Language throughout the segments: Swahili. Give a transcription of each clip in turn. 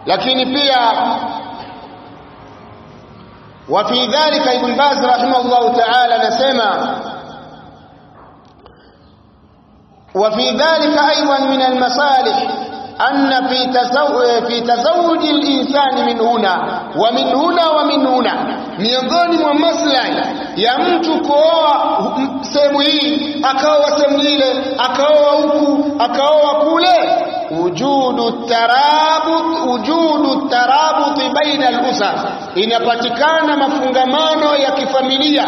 Lakini pia wa fi dhalika Ibn Baz rahimahullah ta'ala anasema wa fi dhalika aywan min al-masalih anna fi tazawuj al-insani min huna wa min huna wa min huna, miongoni mwa maslahi ya mtu kuoa sehemu hii akaoa sehemu ile akaoa huku akaoa kule, wujudu tarabut baina al-usar, inapatikana mafungamano ya kifamilia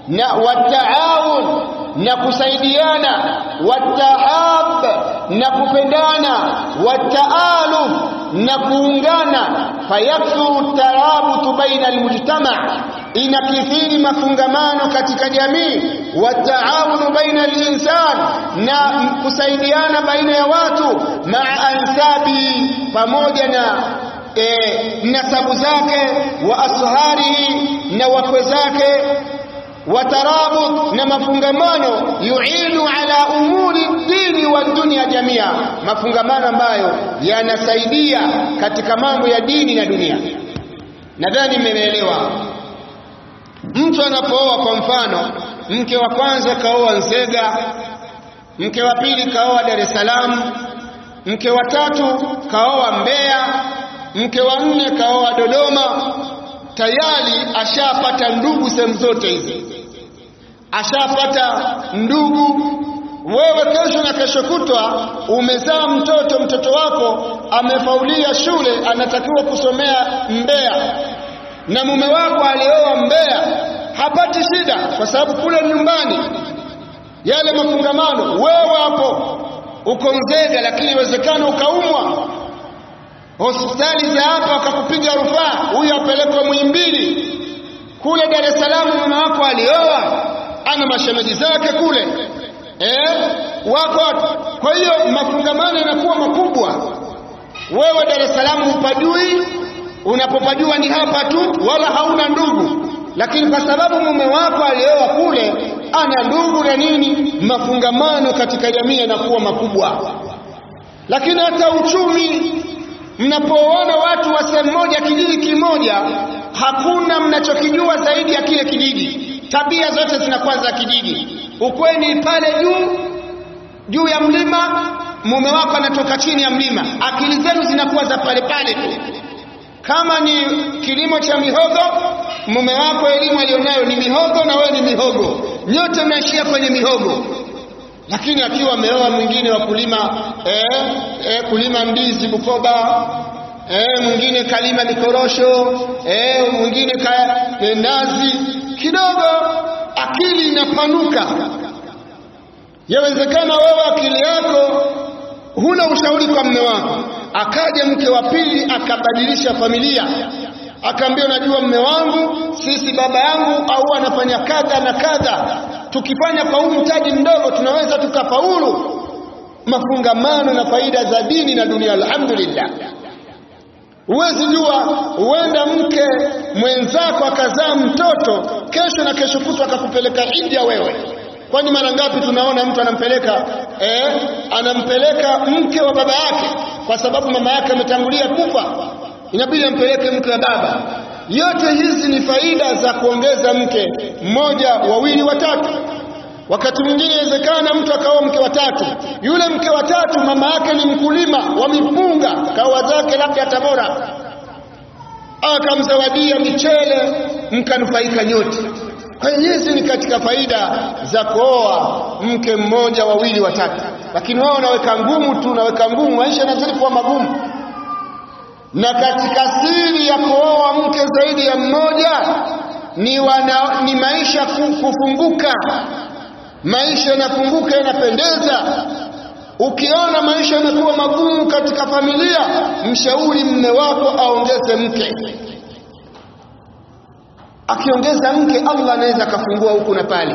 na wataawun na kusaidiana, watahab na kupendana, wataaluf na kuungana, fayakthuru tarabutu baina almujtama, inakithiri mafungamano katika jamii, wataawunu baina alinsan, na kusaidiana baina ya watu, maa ansabi, pamoja na nasabu zake, wa asharihi na wakwe zake, watarabut na mafungamano yuinu ala umuri dini wa dunia jamia, mafungamano ambayo yanasaidia katika mambo ya dini na dunia. Nadhani mmeelewa. Mtu anapooa, kwa mfano, mke wa kwanza kaoa Nzega, mke wa pili kaoa Dar es Salaam, mke wa tatu kaoa Mbeya, mke wa nne kaoa Dodoma, tayari ashapata ndugu sehemu zote hizi, ashapata ndugu. Wewe kesho na kesho kutwa umezaa mtoto wako amefaulia shule, anatakiwa kusomea Mbeya, na mume wako alioa Mbeya, hapati shida kwa sababu kule nyumbani yale mafungamano. Wewe hapo uko Nzega, lakini inawezekana ukaumwa hospitali za hapa akakupiga rufaa, huyu apelekwe Muhimbili. Kule Dar es Salaam mume wako alioa, ana mashemeji zake kule wako. Kwa hiyo mafungamano yanakuwa makubwa. Wewe Dar es Salaam upajui, unapopajua ni hapa tu, wala hauna ndugu, lakini kwa sababu mume wako alioa kule ana ndugu na nini, mafungamano katika jamii yanakuwa makubwa. Lakini hata uchumi, mnapoona watu wa sehemu moja, kijiji kimoja, hakuna mnachokijua zaidi ya kile kijiji. Tabia zote zinakuwa za kijiji. Ukweni pale juu ya mlima, mume wako anatoka chini ya mlima, akili zenu zinakuwa za pale pale tu. Kama ni kilimo cha mihogo, mume wako elimu alionayo ni mihogo na wewe ni mihogo, nyote mnaishia kwenye mihogo. Lakini akiwa ameoa mwingine wa kulima ndizi Bukoba, mwingine kalima mikorosho, mwingine nazi, kidogo akili inapanuka. Yawezekana wewe akili yako huna ushauri kwa mume wako, akaja mke wa pili akabadilisha familia, akaambia unajua mume wangu, sisi baba yangu au anafanya kadha na kadha, tukifanya kwa huu mtaji mdogo tunaweza tukafaulu. Mafungamano na faida za dini na dunia, alhamdulillah. Huwezi jua, huenda mke mwenzako akazaa mtoto kesho na kesho kutwa akakupeleka India wewe. Kwani mara ngapi tunaona mtu anampeleka mke wa baba yake kwa sababu mama yake ametangulia kufa, inabidi ampeleke mke wa baba. Yote hizi ni faida za kuongeza mke mmoja, wawili, watatu. Wakati mwingine inawezekana mtu akaoa mke wa tatu, yule mke wa tatu mama yake ni mkulima wa mipunga, kaoa zake labda Tabora, akamzawadia michele, mkanufaika nyote. Kwa hiyo hizi ni katika faida za kuoa mke mmoja, wawili, watatu. Lakini wao wanaweka ngumu tu, naweka ngumu, maisha yanazidi kuwa magumu. Na katika siri ya kuoa mke zaidi ya mmoja ni maisha kufunguka. Maisha yanafunguka, yanapendeza. Ukiona maisha yanakuwa magumu katika familia, mshauri mume wako aongeze mke. Akiongeza mke, Allah anaweza kafungua huku na pale.